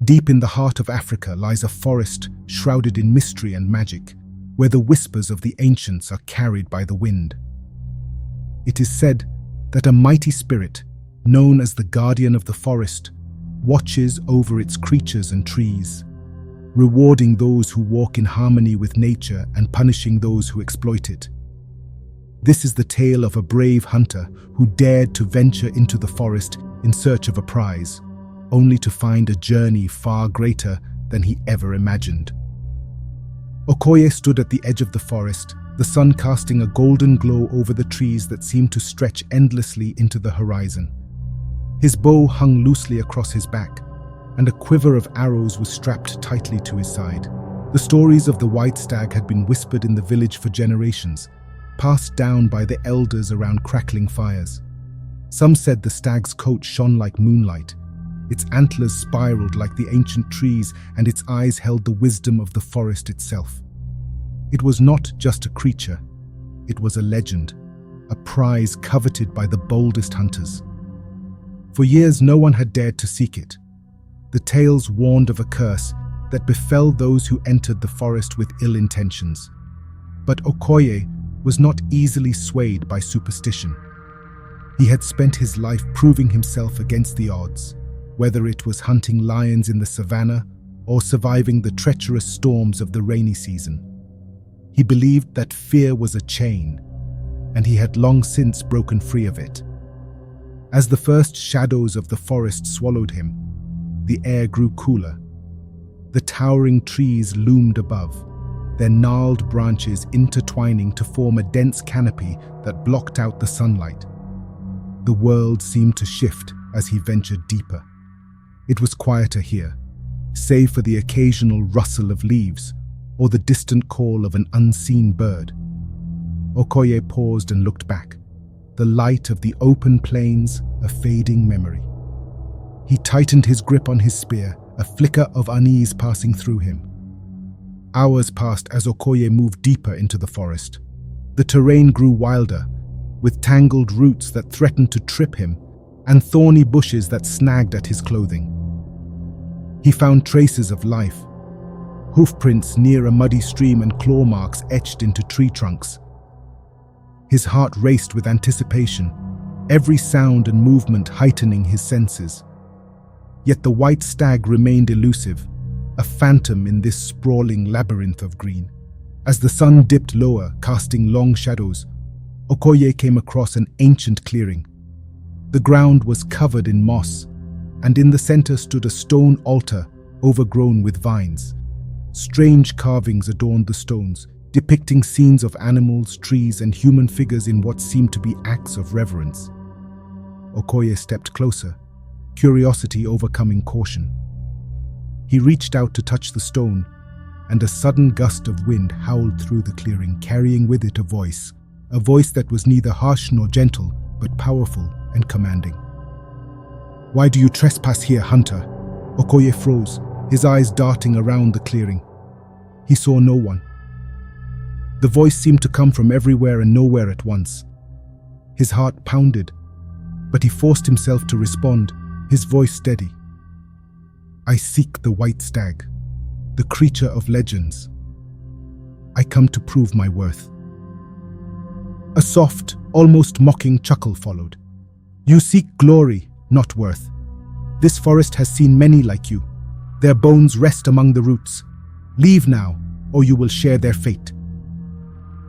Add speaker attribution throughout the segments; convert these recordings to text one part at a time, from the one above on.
Speaker 1: Deep in the heart of Africa lies a forest shrouded in mystery and magic, where the whispers of the ancients are carried by the wind. It is said that a mighty spirit, known as the guardian of the forest, watches over its creatures and trees, rewarding those who walk in harmony with nature and punishing those who exploit it. This is the tale of a brave hunter who dared to venture into the forest in search of a prize, only to find a journey far greater than he ever imagined. Okoye stood at the edge of the forest, the sun casting a golden glow over the trees that seemed to stretch endlessly into the horizon. His bow hung loosely across his back, and a quiver of arrows was strapped tightly to his side. The stories of the white stag had been whispered in the village for generations, passed down by the elders around crackling fires. Some said the stag's coat shone like moonlight, its antlers spiraled like the ancient trees, and its eyes held the wisdom of the forest itself. It was not just a creature, it was a legend, a prize coveted by the boldest hunters. For years no one had dared to seek it. The tales warned of a curse that befell those who entered the forest with ill intentions. But Okoye was not easily swayed by superstition. He had spent his life proving himself against the odds, whether it was hunting lions in the savannah or surviving the treacherous storms of the rainy season. He believed that fear was a chain, and he had long since broken free of it. As the first shadows of the forest swallowed him, the air grew cooler. The towering trees loomed above, their gnarled branches intertwining to form a dense canopy that blocked out the sunlight. The world seemed to shift as he ventured deeper. It was quieter here, save for the occasional rustle of leaves or the distant call of an unseen bird. Okoye paused and looked back, the light of the open plains a fading memory. He tightened his grip on his spear, a flicker of unease passing through him. Hours passed as Okoye moved deeper into the forest. The terrain grew wilder, with tangled roots that threatened to trip him and thorny bushes that snagged at his clothing. He found traces of life, hoofprints near a muddy stream and claw marks etched into tree trunks. His heart raced with anticipation, every sound and movement heightening his senses. Yet the white stag remained elusive, a phantom in this sprawling labyrinth of green. As the sun dipped lower, casting long shadows, Okoye came across an ancient clearing. The ground was covered in moss, and in the center stood a stone altar overgrown with vines. Strange carvings adorned the stones, depicting scenes of animals, trees, and human figures in what seemed to be acts of reverence. Okoye stepped closer, curiosity overcoming caution. He reached out to touch the stone, and a sudden gust of wind howled through the clearing, carrying with it a voice that was neither harsh nor gentle, but powerful and commanding. "Why do you trespass here, hunter?" Okoye froze, his eyes darting around the clearing. He saw no one. The voice seemed to come from everywhere and nowhere at once. His heart pounded, but he forced himself to respond, his voice steady. "I seek the white stag, the creature of legends. I come to prove my worth." A soft, almost mocking chuckle followed. "You seek glory, not worth. This forest has seen many like you. Their bones rest among the roots. Leave now, or you will share their fate."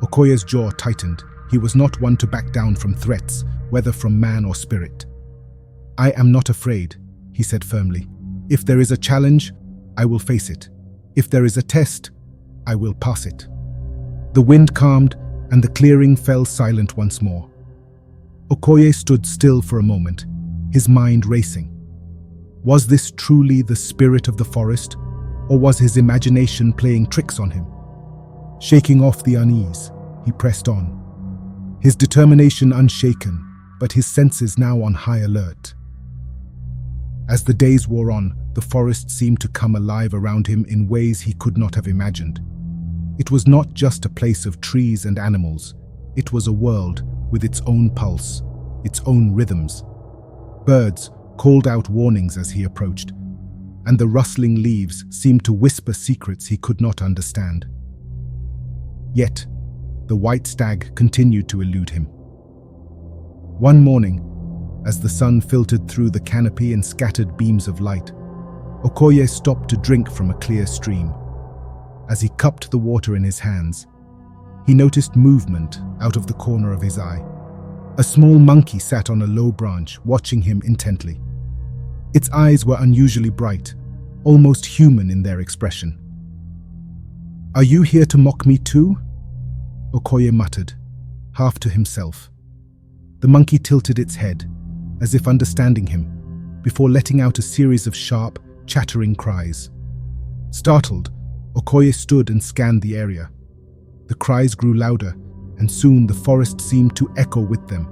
Speaker 1: Okoye's jaw tightened. He was not one to back down from threats, whether from man or spirit. "I am not afraid," he said firmly. "If there is a challenge, I will face it. If there is a test, I will pass it." The wind calmed, and the clearing fell silent once more. Okoye stood still for a moment, his mind racing. Was this truly the spirit of the forest, or was his imagination playing tricks on him? Shaking off the unease, he pressed on, his determination unshaken, but his senses now on high alert. As the days wore on, the forest seemed to come alive around him in ways he could not have imagined. It was not just a place of trees and animals, it was a world with its own pulse, its own rhythms. Birds called out warnings as he approached, and the rustling leaves seemed to whisper secrets he could not understand. Yet, the white stag continued to elude him. One morning, as the sun filtered through the canopy in scattered beams of light, Okoye stopped to drink from a clear stream. As he cupped the water in his hands, he noticed movement out of the corner of his eye. A small monkey sat on a low branch, watching him intently. Its eyes were unusually bright, almost human in their expression. "Are you here to mock me too?" Okoye muttered, half to himself. The monkey tilted its head, as if understanding him, before letting out a series of sharp, chattering cries. Startled, Okoye stood and scanned the area. The cries grew louder, and soon the forest seemed to echo with them.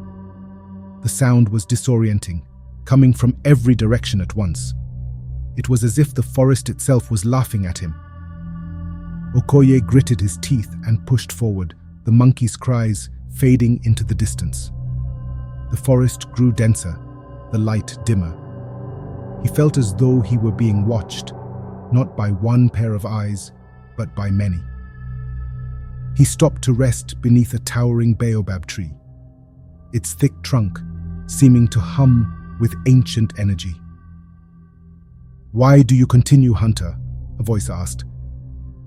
Speaker 1: The sound was disorienting, coming from every direction at once. It was as if the forest itself was laughing at him. Okoye gritted his teeth and pushed forward, the monkey's cries fading into the distance. The forest grew denser, the light dimmer. He felt as though he were being watched, not by one pair of eyes, but by many. He stopped to rest beneath a towering baobab tree, its thick trunk seeming to hum with ancient energy. "Why do you continue, Hunter?" a voice asked.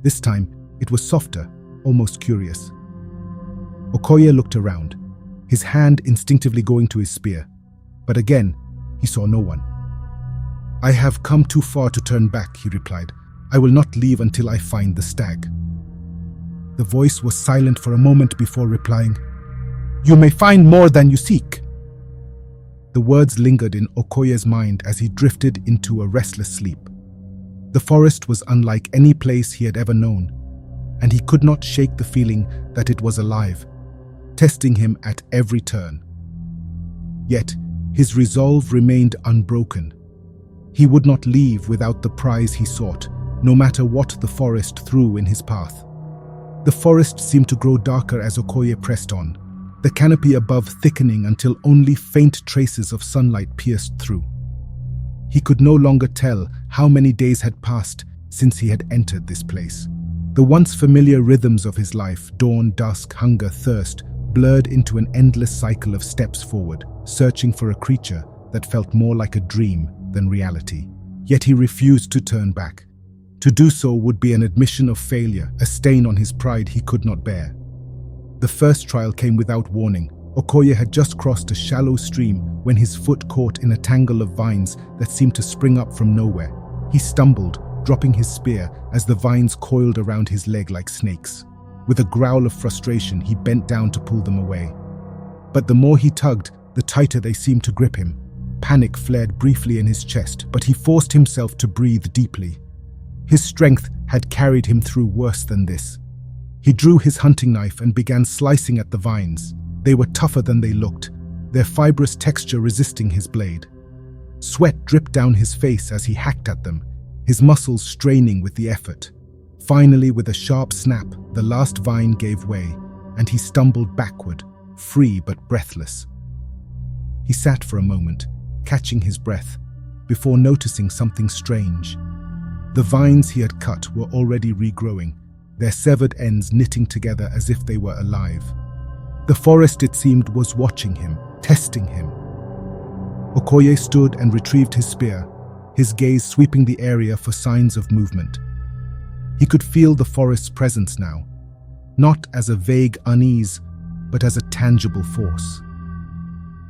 Speaker 1: This time, it was softer, almost curious. Okoye looked around, his hand instinctively going to his spear, but again, he saw no one. "I have come too far to turn back," he replied. "I will not leave until I find the stag." The voice was silent for a moment before replying, "You may find more than you seek." The words lingered in Okoye's mind as he drifted into a restless sleep. The forest was unlike any place he had ever known, and he could not shake the feeling that it was alive, testing him at every turn. Yet, his resolve remained unbroken. He would not leave without the prize he sought, no matter what the forest threw in his path. The forest seemed to grow darker as Okoye pressed on, the canopy above thickening until only faint traces of sunlight pierced through. He could no longer tell how many days had passed since he had entered this place. The once familiar rhythms of his life, dawn, dusk, hunger, thirst, blurred into an endless cycle of steps forward, searching for a creature that felt more like a dream than reality. Yet he refused to turn back. To do so would be an admission of failure, a stain on his pride he could not bear. The first trial came without warning. Okoye had just crossed a shallow stream when his foot caught in a tangle of vines that seemed to spring up from nowhere. He stumbled, dropping his spear as the vines coiled around his leg like snakes. With a growl of frustration, he bent down to pull them away. But the more he tugged, the tighter they seemed to grip him. Panic flared briefly in his chest, but he forced himself to breathe deeply. His strength had carried him through worse than this. He drew his hunting knife and began slicing at the vines. They were tougher than they looked, their fibrous texture resisting his blade. Sweat dripped down his face as he hacked at them, his muscles straining with the effort. Finally, with a sharp snap, the last vine gave way, and he stumbled backward, free but breathless. He sat for a moment, catching his breath, before noticing something strange. The vines he had cut were already regrowing, their severed ends knitting together as if they were alive. The forest, it seemed, was watching him, testing him. Okoye stood and retrieved his spear, his gaze sweeping the area for signs of movement. He could feel the forest's presence now, not as a vague unease, but as a tangible force.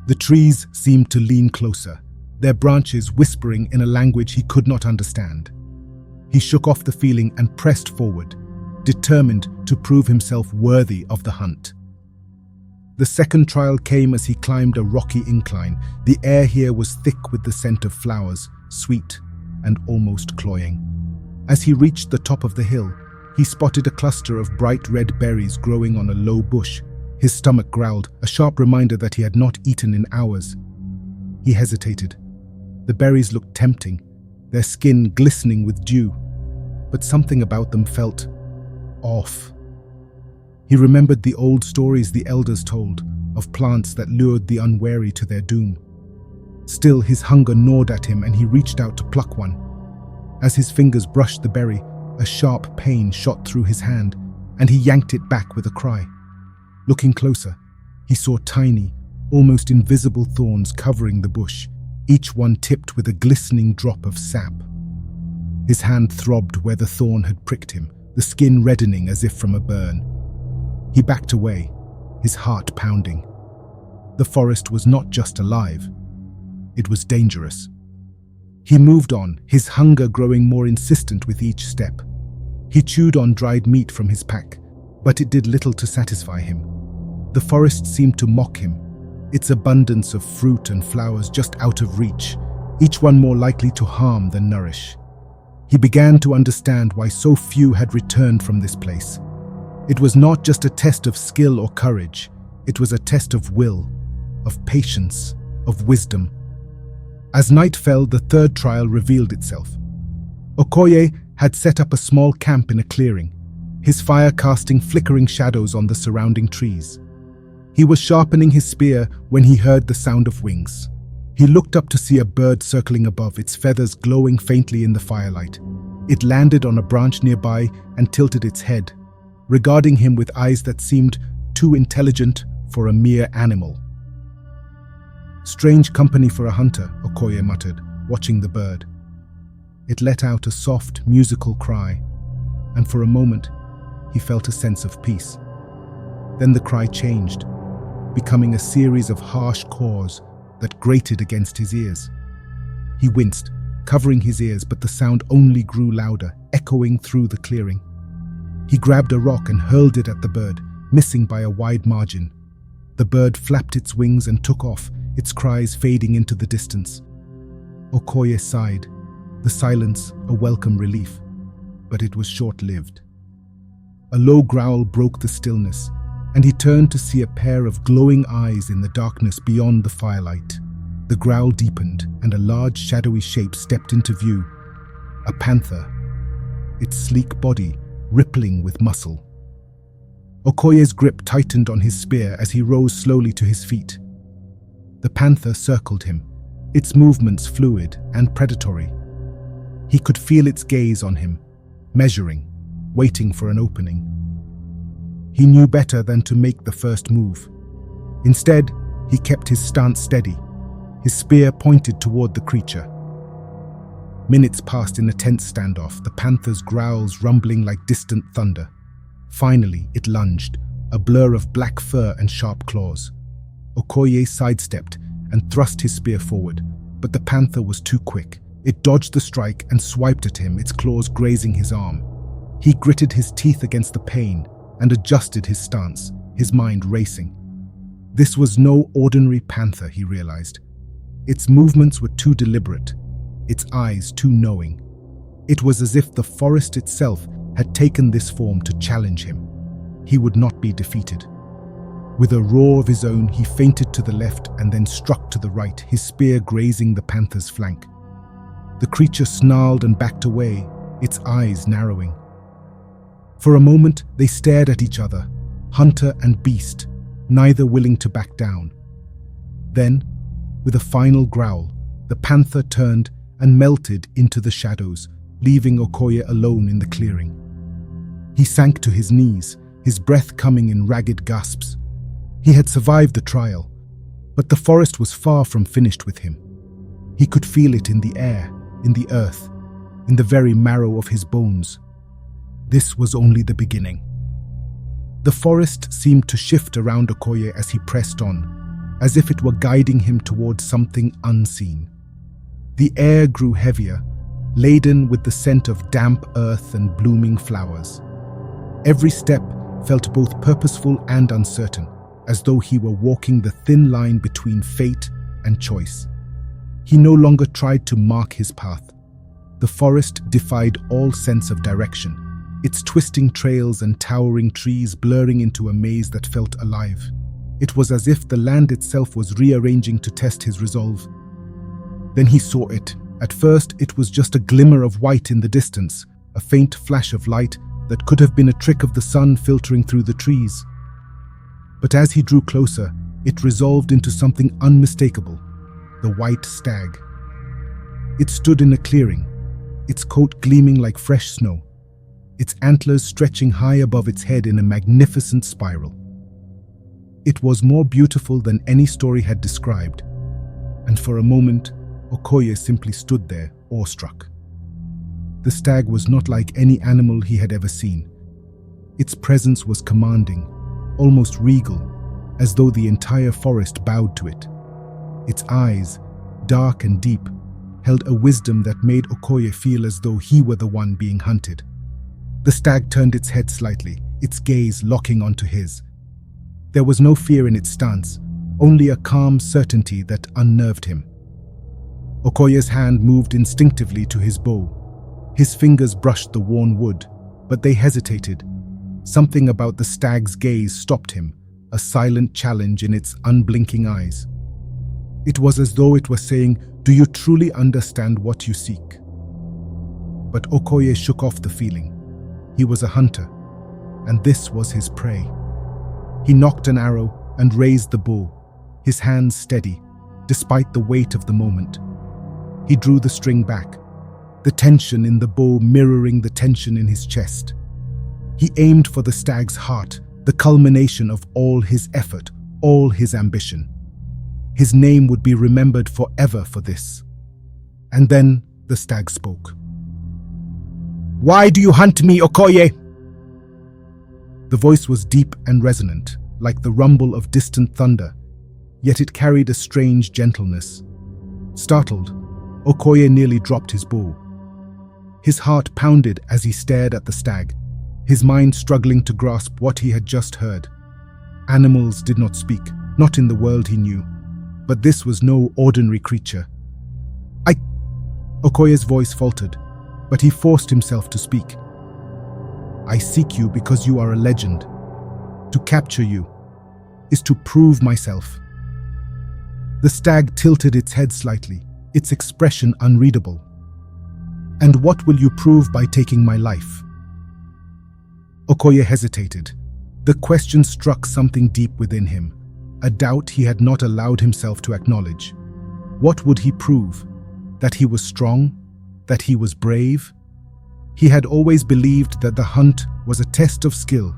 Speaker 1: The trees seemed to lean closer, their branches whispering in a language he could not understand. He shook off the feeling and pressed forward, determined to prove himself worthy of the hunt. The second trial came as he climbed a rocky incline. The air here was thick with the scent of flowers, sweet and almost cloying. As he reached the top of the hill, he spotted a cluster of bright red berries growing on a low bush. His stomach growled, a sharp reminder that he had not eaten in hours. He hesitated. The berries looked tempting, their skin glistening with dew, but something about them felt off. He remembered the old stories the elders told of plants that lured the unwary to their doom. Still, his hunger gnawed at him and he reached out to pluck one. As his fingers brushed the berry, a sharp pain shot through his hand, and he yanked it back with a cry. Looking closer, he saw tiny, almost invisible thorns covering the bush, each one tipped with a glistening drop of sap. His hand throbbed where the thorn had pricked him, the skin reddening as if from a burn. He backed away, his heart pounding. The forest was not just alive, it was dangerous. He moved on, his hunger growing more insistent with each step. He chewed on dried meat from his pack, but it did little to satisfy him. The forest seemed to mock him, its abundance of fruit and flowers just out of reach, each one more likely to harm than nourish. He began to understand why so few had returned from this place. It was not just a test of skill or courage, it was a test of will, of patience, of wisdom. As night fell, the third trial revealed itself. Okoye had set up a small camp in a clearing, his fire casting flickering shadows on the surrounding trees. He was sharpening his spear when he heard the sound of wings. He looked up to see a bird circling above, its feathers glowing faintly in the firelight. It landed on a branch nearby and tilted its head, regarding him with eyes that seemed too intelligent for a mere animal. "Strange company for a hunter," Okoye muttered, watching the bird. It let out a soft, musical cry, and for a moment, he felt a sense of peace. Then the cry changed, becoming a series of harsh caws that grated against his ears. He winced, covering his ears, but the sound only grew louder, echoing through the clearing. He grabbed a rock and hurled it at the bird, missing by a wide margin. The bird flapped its wings and took off, its cries fading into the distance. Okoye sighed, the silence a welcome relief, but it was short-lived. A low growl broke the stillness, and he turned to see a pair of glowing eyes in the darkness beyond the firelight. The growl deepened, and a large shadowy shape stepped into view. A panther, its sleek body rippling with muscle. Okoye's grip tightened on his spear as he rose slowly to his feet. The panther circled him, its movements fluid and predatory. He could feel its gaze on him, measuring, waiting for an opening. He knew better than to make the first move. Instead, he kept his stance steady, his spear pointed toward the creature. Minutes passed in a tense standoff, the panther's growls rumbling like distant thunder. Finally, it lunged, a blur of black fur and sharp claws. Okoye sidestepped and thrust his spear forward, but the panther was too quick. It dodged the strike and swiped at him, its claws grazing his arm. He gritted his teeth against the pain and adjusted his stance, his mind racing. This was no ordinary panther, he realized. Its movements were too deliberate, its eyes too knowing. It was as if the forest itself had taken this form to challenge him. He would not be defeated. With a roar of his own, he feinted to the left and then struck to the right, his spear grazing the panther's flank. The creature snarled and backed away, its eyes narrowing. For a moment, they stared at each other, hunter and beast, neither willing to back down. Then, with a final growl, the panther turned and melted into the shadows, leaving Okoye alone in the clearing. He sank to his knees, his breath coming in ragged gasps. He had survived the trial, but the forest was far from finished with him. He could feel it in the air, in the earth, in the very marrow of his bones. This was only the beginning. The forest seemed to shift around Okoye as he pressed on, as if it were guiding him towards something unseen. The air grew heavier, laden with the scent of damp earth and blooming flowers. Every step felt both purposeful and uncertain, as though he were walking the thin line between fate and choice. He no longer tried to mark his path. The forest defied all sense of direction, its twisting trails and towering trees blurring into a maze that felt alive. It was as if the land itself was rearranging to test his resolve. Then he saw it. At first, it was just a glimmer of white in the distance, a faint flash of light that could have been a trick of the sun filtering through the trees. But as he drew closer, it resolved into something unmistakable, the white stag. It stood in a clearing, its coat gleaming like fresh snow, its antlers stretching high above its head in a magnificent spiral. It was more beautiful than any story had described, and for a moment, Okoye simply stood there, awestruck. The stag was not like any animal he had ever seen. Its presence was commanding, almost regal, as though the entire forest bowed to it. Its eyes, dark and deep, held a wisdom that made Okoye feel as though he were the one being hunted. The stag turned its head slightly, its gaze locking onto his. There was no fear in its stance, only a calm certainty that unnerved him. Okoye's hand moved instinctively to his bow. His fingers brushed the worn wood, but they hesitated. Something about the stag's gaze stopped him, a silent challenge in its unblinking eyes. It was as though it were saying, "Do you truly understand what you seek?" But Okoye shook off the feeling. He was a hunter, and this was his prey. He nocked an arrow and raised the bow, his hands steady, despite the weight of the moment. He drew the string back, the tension in the bow mirroring the tension in his chest. He aimed for the stag's heart, the culmination of all his effort, all his ambition. His name would be remembered forever for this. And then the stag spoke. "Why do you hunt me, Okoye?" The voice was deep and resonant, like the rumble of distant thunder, yet it carried a strange gentleness. Startled, Okoye nearly dropped his bow. His heart pounded as he stared at the stag, his mind struggling to grasp what he had just heard. Animals did not speak, not in the world he knew, but this was no ordinary creature. Okoye's voice faltered, but he forced himself to speak. "I seek you because you are a legend. To capture you is to prove myself." The stag tilted its head slightly, its expression unreadable. "And what will you prove by taking my life?" Okoye hesitated. The question struck something deep within him, a doubt he had not allowed himself to acknowledge. What would he prove? That he was strong? That he was brave? He had always believed that the hunt was a test of skill,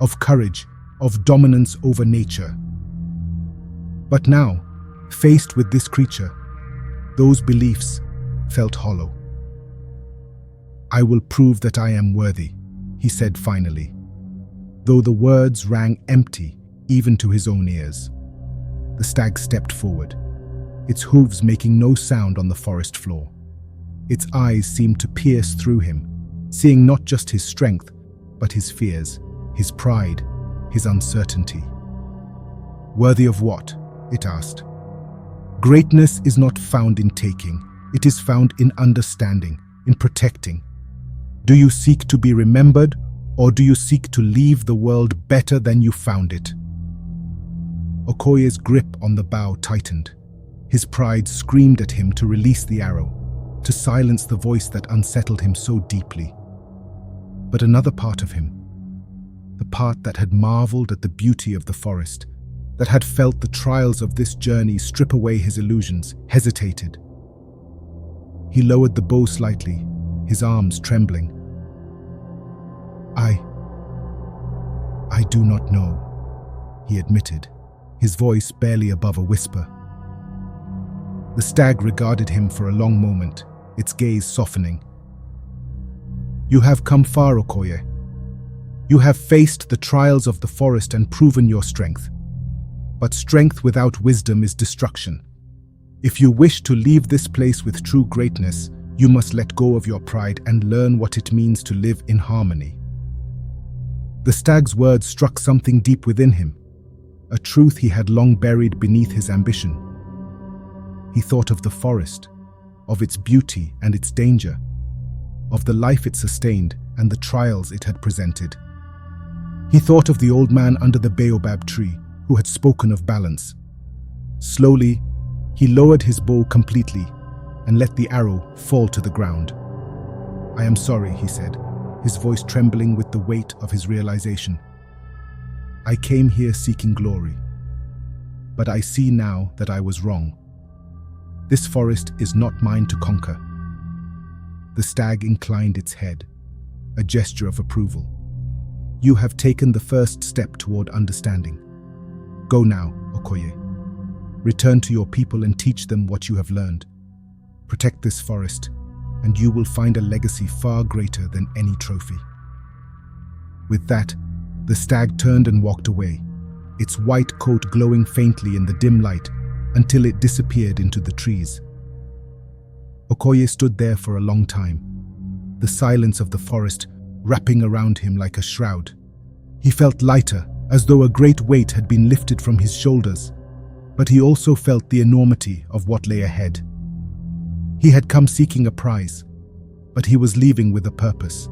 Speaker 1: of courage, of dominance over nature. But now, faced with this creature, those beliefs felt hollow. "I will prove that I am worthy," he said finally, though the words rang empty even to his own ears. The stag stepped forward, its hooves making no sound on the forest floor. Its eyes seemed to pierce through him, seeing not just his strength, but his fears, his pride, his uncertainty. "Worthy of what?" it asked. "Greatness is not found in taking, it is found in understanding, in protecting. Do you seek to be remembered, or do you seek to leave the world better than you found it?" Okoye's grip on the bow tightened. His pride screamed at him to release the arrow, to silence the voice that unsettled him so deeply. But another part of him, the part that had marveled at the beauty of the forest, that had felt the trials of this journey strip away his illusions, hesitated. He lowered the bow slightly, his arms trembling. I do not know," he admitted, his voice barely above a whisper. The stag regarded him for a long moment, its gaze softening. "You have come far, Okoye. You have faced the trials of the forest and proven your strength. But strength without wisdom is destruction. If you wish to leave this place with true greatness, you must let go of your pride and learn what it means to live in harmony." The stag's words struck something deep within him, a truth he had long buried beneath his ambition. He thought of the forest, of its beauty and its danger, of the life it sustained and the trials it had presented. He thought of the old man under the baobab tree who had spoken of balance. Slowly, he lowered his bow completely and let the arrow fall to the ground. "I am sorry," he said, his voice trembling with the weight of his realization. "I came here seeking glory, but I see now that I was wrong. This forest is not mine to conquer. The stag inclined its head, a gesture of approval. You have taken the first step toward understanding. Go now, Okoye. Return to your people and teach them what you have learned. Protect this forest, and you will find a legacy far greater than any trophy. With that, the stag turned and walked away, its white coat glowing faintly in the dim light until it disappeared into the trees. Okoye stood there for a long time, the silence of the forest wrapping around him like a shroud. He felt lighter, as though a great weight had been lifted from his shoulders, but he also felt the enormity of what lay ahead. He had come seeking a prize, but he was leaving with a purpose.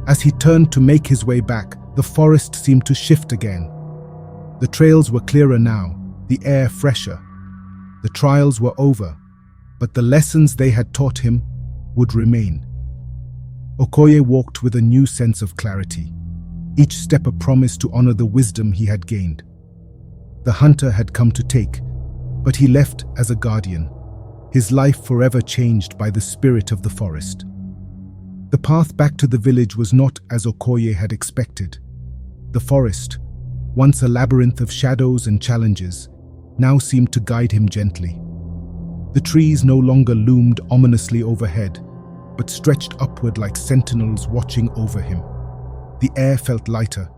Speaker 1: As he turned to make his way back, the forest seemed to shift again. The trails were clearer now, the air fresher. The trials were over, but the lessons they had taught him would remain. Okoye walked with a new sense of clarity, each step a promise to honor the wisdom he had gained. The hunter had come to take, but he left as a guardian, his life forever changed by the spirit of the forest. The path back to the village was not as Okoye had expected. The forest, once a labyrinth of shadows and challenges, now seemed to guide him gently. The trees no longer loomed ominously overhead, but stretched upward like sentinels watching over him. The air felt lighter,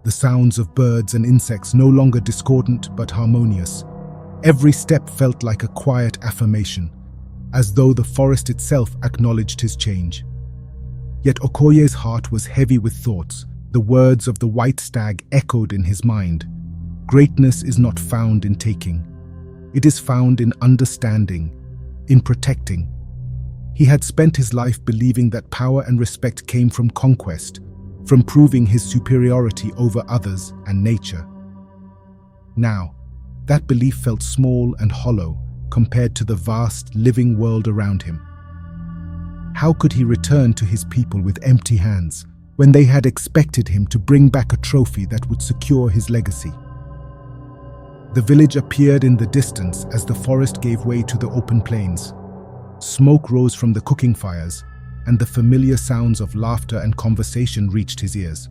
Speaker 1: the sounds of birds and insects no longer discordant but harmonious. Every step felt like a quiet affirmation, as though the forest itself acknowledged his change. Yet Okoye's heart was heavy with thoughts. The words of the white stag echoed in his mind. Greatness is not found in taking. It is found in understanding, in protecting. He had spent his life believing that power and respect came from conquest, from proving his superiority over others and nature. Now, that belief felt small and hollow compared to the vast, living world around him. How could he return to his people with empty hands when they had expected him to bring back a trophy that would secure his legacy? The village appeared in the distance as the forest gave way to the open plains. Smoke rose from the cooking fires, and the familiar sounds of laughter and conversation reached his ears.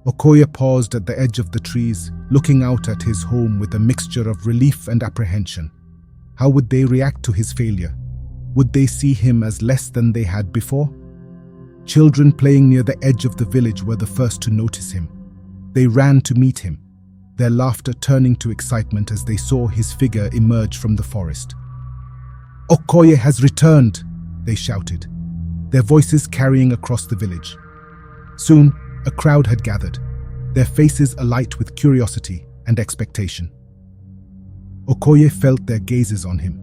Speaker 1: Okoye paused at the edge of the trees, looking out at his home with a mixture of relief and apprehension. How would they react to his failure? Would they see him as less than they had before? Children playing near the edge of the village were the first to notice him. They ran to meet him, their laughter turning to excitement as they saw his figure emerge from the forest. "Okoye has returned!" they shouted, their voices carrying across the village. Soon, a crowd had gathered, their faces alight with curiosity and expectation. Okoye felt their gazes on him,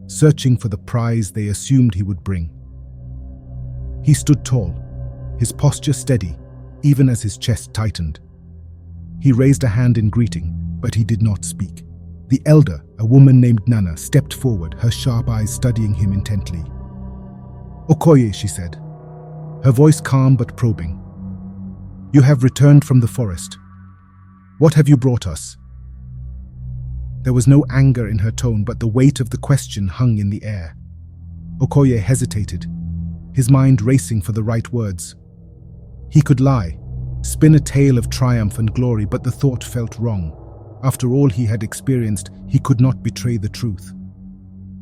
Speaker 1: searching for the prize they assumed he would bring. He stood tall, his posture steady, even as his chest tightened. He raised a hand in greeting, but he did not speak. The elder, a woman named Nana, stepped forward, her sharp eyes studying him intently. "Okoye," she said, her voice calm but probing. "You have returned from the forest. What have you brought us?" There was no anger in her tone, but the weight of the question hung in the air. Okoye hesitated, his mind racing for the right words. He could lie, spin a tale of triumph and glory, but the thought felt wrong. After all he had experienced, he could not betray the truth.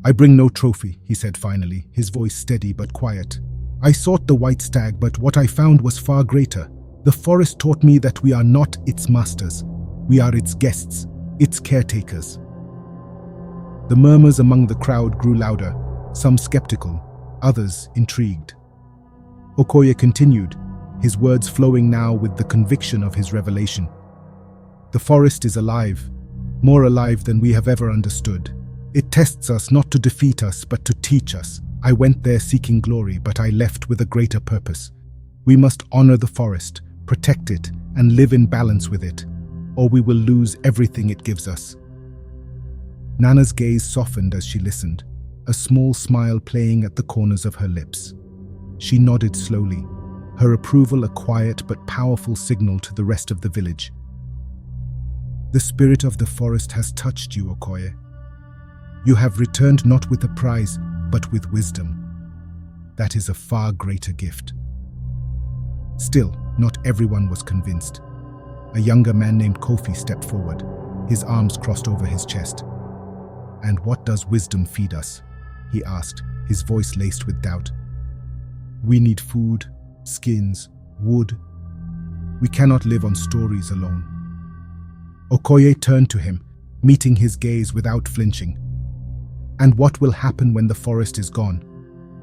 Speaker 1: "I bring no trophy," he said finally, his voice steady but quiet. "I sought the white stag, but what I found was far greater. The forest taught me that we are not its masters. We are its guests, its caretakers." The murmurs among the crowd grew louder, some skeptical, others intrigued. Okoye continued, his words flowing now with the conviction of his revelation. "The forest is alive, more alive than we have ever understood. It tests us not to defeat us, but to teach us. I went there seeking glory, but I left with a greater purpose. We must honor the forest, protect it, and live in balance with it, or we will lose everything it gives us." Nana's gaze softened as she listened, a small smile playing at the corners of her lips. She nodded slowly, her approval a quiet but powerful signal to the rest of the village. "The spirit of the forest has touched you, Okoye. You have returned not with a prize, but with wisdom. that is a far greater gift. Still, not everyone was convinced. A younger man named Kofi stepped forward, his arms crossed over his chest. "And what does wisdom feed us?" he asked, his voice laced with doubt. "We need food, skins, wood. We cannot live on stories alone." Okoye turned to him, meeting his gaze without flinching. "And what will happen when the forest is gone?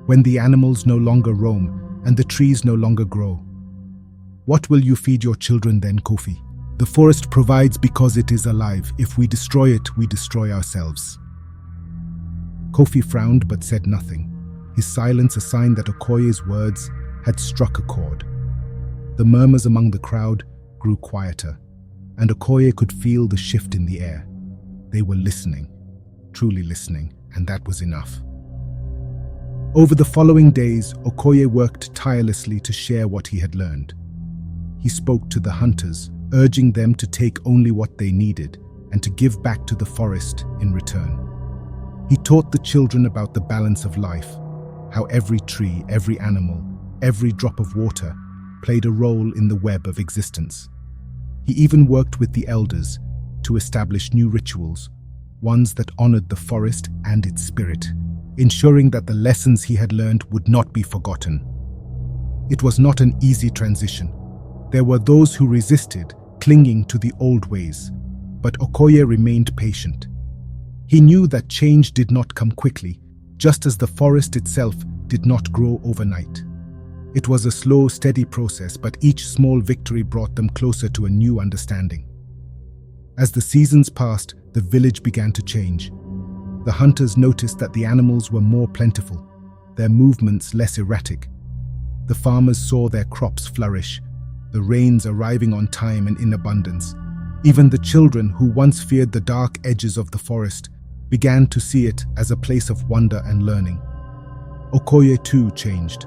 Speaker 1: When the animals no longer roam and the trees no longer grow? What will you feed your children then, Kofi? The forest provides because it is alive. If we destroy it, we destroy ourselves." Kofi frowned but said nothing, his silence a sign that Okoye's words had struck a chord. The murmurs among the crowd grew quieter, and Okoye could feel the shift in the air. They were listening, truly listening, and that was enough. Over the following days, Okoye worked tirelessly to share what he had learned. He spoke to the hunters, urging them to take only what they needed and to give back to the forest in return. He taught the children about the balance of life, how every tree, every animal, every drop of water played a role in the web of existence. He even worked with the elders to establish new rituals, ones that honored the forest and its spirit, ensuring that the lessons he had learned would not be forgotten. It was not an easy transition. There were those who resisted, clinging to the old ways, but Okoye remained patient. He knew that change did not come quickly, just as the forest itself did not grow overnight. It was a slow, steady process, but each small victory brought them closer to a new understanding. As the seasons passed, the village began to change. The hunters noticed that the animals were more plentiful, their movements less erratic. The farmers saw their crops flourish, the rains arriving on time and in abundance. Even the children, who once feared the dark edges of the forest, began to see it as a place of wonder and learning. Okoye too changed.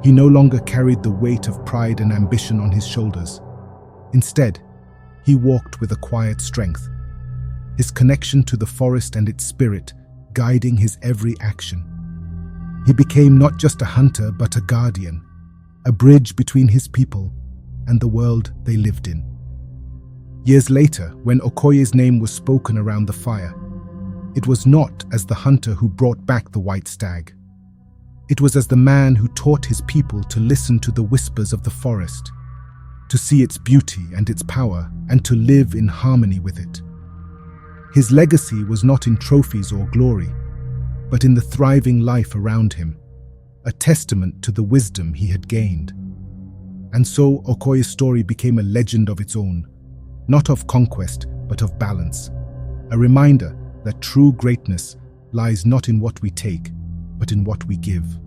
Speaker 1: He no longer carried the weight of pride and ambition on his shoulders. Instead, he walked with a quiet strength, his connection to the forest and its spirit guiding his every action. He became not just a hunter, but a guardian, a bridge between his people and the world they lived in. Years later, when Okoye's name was spoken around the fire, it was not as the hunter who brought back the white stag. It was as the man who taught his people to listen to the whispers of the forest, to see its beauty and its power, and to live in harmony with it. His legacy was not in trophies or glory, but in the thriving life around him, a testament to the wisdom he had gained. And so Okoye's story became a legend of its own, not of conquest, but of balance, a reminder that true greatness lies not in what we take, but in what we give.